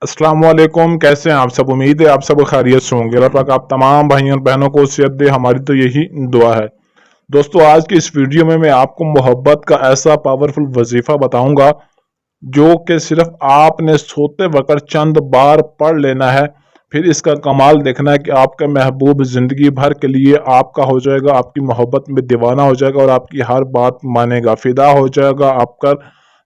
अस्सलाम वालेकुम। कैसे हैं आप सब? उम्मीद है आप सब खैरियत से होंगे। अल्लाह पाक आप तमाम भाइयों और बहनों को सेहत दे, हमारी तो यही दुआ है। दोस्तों, आज की इस वीडियो में मैं आपको मोहब्बत का ऐसा पावरफुल वजीफा बताऊंगा जो कि सिर्फ आपने सोते वक्त चंद बार पढ़ लेना है। फिर इसका कमाल देखना है कि आपका महबूब जिंदगी भर के लिए आपका हो जाएगा, आपकी मोहब्बत में दीवाना हो जाएगा और आपकी हर बात मानेगा, फिदा हो जाएगा आपका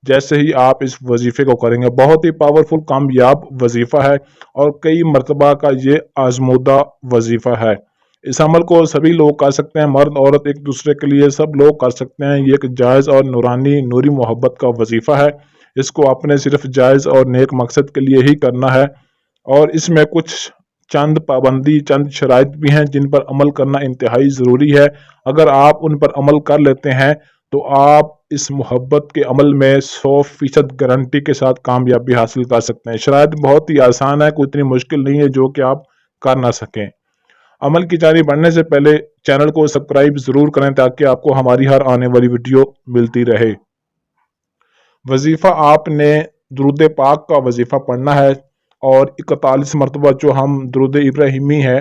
जैसे ही आप इस वजीफे को करेंगे। बहुत ही पावरफुल कामयाब वजीफा है और कई मरतबा का ये आजमूदा वजीफा है। इस अमल को सभी लोग कर सकते हैं, मर्द औरत एक दूसरे के लिए सब लोग कर सकते हैं। ये एक जायज़ और नूरानी नूरी मोहब्बत का वजीफा है। इसको आपने सिर्फ जायज़ और नेक मकसद के लिए ही करना है और इसमें कुछ चंद पाबंदी, चंद शराइत भी हैं जिन पर अमल करना इंतहाई ज़रूरी है। अगर आप उन पर अमल कर लेते हैं तो आप इस मोहब्बत के अमल में 100% गारंटी के साथ कामयाबी हासिल कर सकते हैं। शराइत बहुत ही आसान है, कोई इतनी मुश्किल नहीं है जो कि आप कर ना सकें। अमल की जारी बढ़ने से पहले चैनल को सब्सक्राइब ज़रूर करें ताकि आपको हमारी हर आने वाली वीडियो मिलती रहे। वजीफ़ा आपने दुरूद पाक का वजीफ़ा पढ़ना है और 41 मरतबा जो हम दुरूद इब्राहिमी है,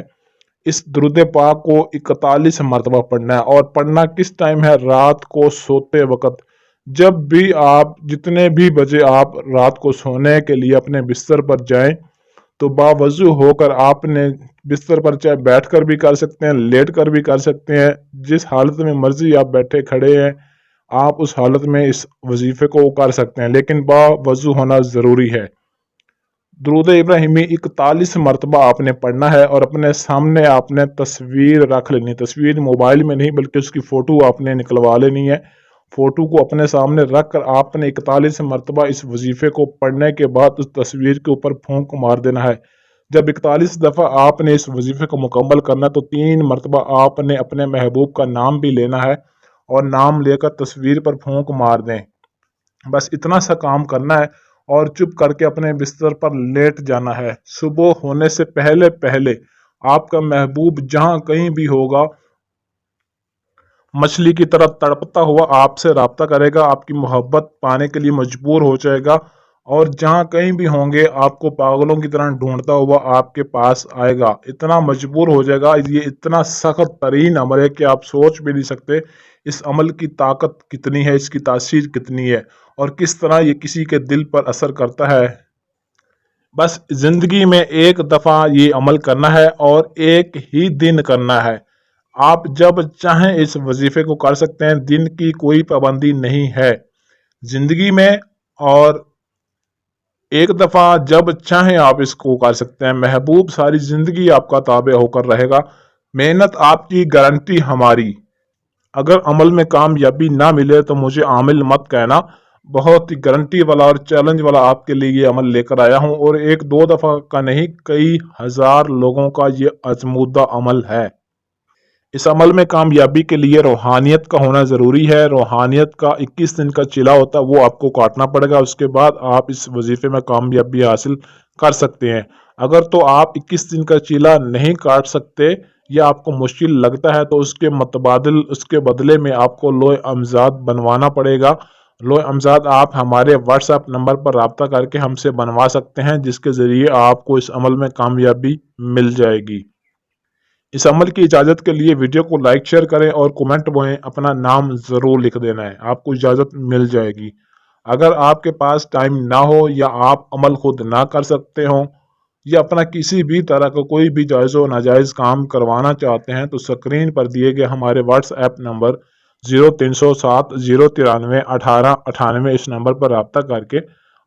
इस दुरूद पाक को 41 मरतबा पढ़ना है। और पढ़ना किस टाइम है? रात को सोते वक्त। जब भी आप जितने भी बजे आप रात को सोने के लिए अपने बिस्तर पर जाएं तो बावजू होकर आपने बिस्तर पर चाहे बैठ कर भी कर सकते हैं, लेट कर भी कर सकते हैं, जिस हालत में मर्जी आप बैठे खड़े हैं आप उस हालत में इस वजीफे को कर सकते हैं, लेकिन बावजू होना ज़रूरी है। दुरूद इब्राहिमी 41 मरतबा आपने पढ़ना है और अपने सामने आपने तस्वीर रख लेनी। तस्वीर मोबाइल में नहीं बल्कि उसकी फ़ोटो आपने निकलवा लेनी है। फ़ोटो को अपने सामने रख कर आपने 41 मरतबा इस वजीफ़े को पढ़ने के बाद उस तस्वीर के ऊपर फूंक मार देना है। जब 41 दफ़ा आपने इस वजीफ़े को मुकम्मल करना तो 3 मरतबा आपने अपने महबूब का नाम भी लेना है और नाम लेकर तस्वीर पर फूंक मार दें। बस इतना सा काम करना है और चुप करके अपने बिस्तर पर लेट जाना है। सुबह होने से पहले पहले आपका महबूब जहां कहीं भी होगा मछली की तरह तड़पता हुआ आपसे राब्ता करेगा, आपकी मोहब्बत पाने के लिए मजबूर हो जाएगा और जहां कहीं भी होंगे आपको पागलों की तरह ढूंढता हुआ आपके पास आएगा। इतना मजबूर हो जाएगा। ये इतना सख्त तरीन अमल है कि आप सोच भी नहीं सकते इस अमल की ताकत कितनी है, इसकी तासीर कितनी है और किस तरह ये किसी के दिल पर असर करता है। बस जिंदगी में एक दफ़ा ये अमल करना है और एक ही दिन करना है। आप जब चाहें इस वजीफे को कर सकते हैं, दिन की कोई पाबंदी नहीं है जिंदगी में। और एक दफ़ा जब चाहें आप इसको कर सकते हैं। महबूब सारी ज़िंदगी आपका ताबे होकर रहेगा। मेहनत आपकी, गारंटी हमारी। अगर अमल में कामयाबी ना मिले तो मुझे आमिल मत कहना। बहुत ही गारंटी वाला और चैलेंज वाला आपके लिए ये अमल लेकर आया हूँ और एक दो दफ़ा का नहीं, कई हज़ार लोगों का ये आजमूदा अमल है। इस अमल में कामयाबी के लिए रूहानियत का होना ज़रूरी है। रूहानियत का 21 दिन का चिला होता है, वो आपको काटना पड़ेगा। उसके बाद आप इस वजीफे में कामयाबी हासिल कर सकते हैं। अगर तो आप 21 दिन का चिला नहीं काट सकते या आपको मुश्किल लगता है तो उसके बदले में आपको लोहे अमजाद बनवाना पड़ेगा। लोहे अमजाद आप हमारे व्हाट्सएप नंबर पर रब्ता करके हमसे बनवा सकते हैं, जिसके ज़रिए आपको इस अमल में कामयाबी मिल जाएगी। इस अमल की इजाज़त के लिए वीडियो को लाइक शेयर करें और कमेंट में अपना नाम ज़रूर लिख देना है, आपको इजाज़त मिल जाएगी। अगर आपके पास टाइम ना हो या आप अमल खुद ना कर सकते हो या अपना किसी भी तरह का कोई भी जायज़ व नाजायज़ काम करवाना चाहते हैं तो स्क्रीन पर दिए गए हमारे व्हाट्सएप नंबर 0307 093 1898 इस नंबर पर रब्ता करके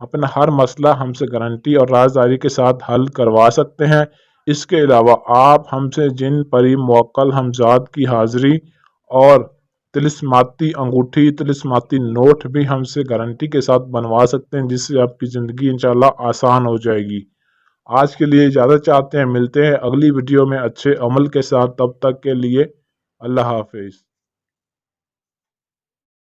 अपना हर मसला हमसे गारंटी और राजदारी के साथ हल करवा सकते हैं। इसके अलावा आप हमसे जिन परी मुवक्कल हमजाद की हाज़िरी और तिलिस्माती अंगूठी, तिलिस्माती नोट भी हमसे गारंटी के साथ बनवा सकते हैं, जिससे आपकी ज़िंदगी इंशाल्लाह आसान हो जाएगी। आज के लिए इजाज़त चाहते हैं, मिलते हैं अगली वीडियो में अच्छे अमल के साथ। तब तक के लिए अल्लाह हाफिज़।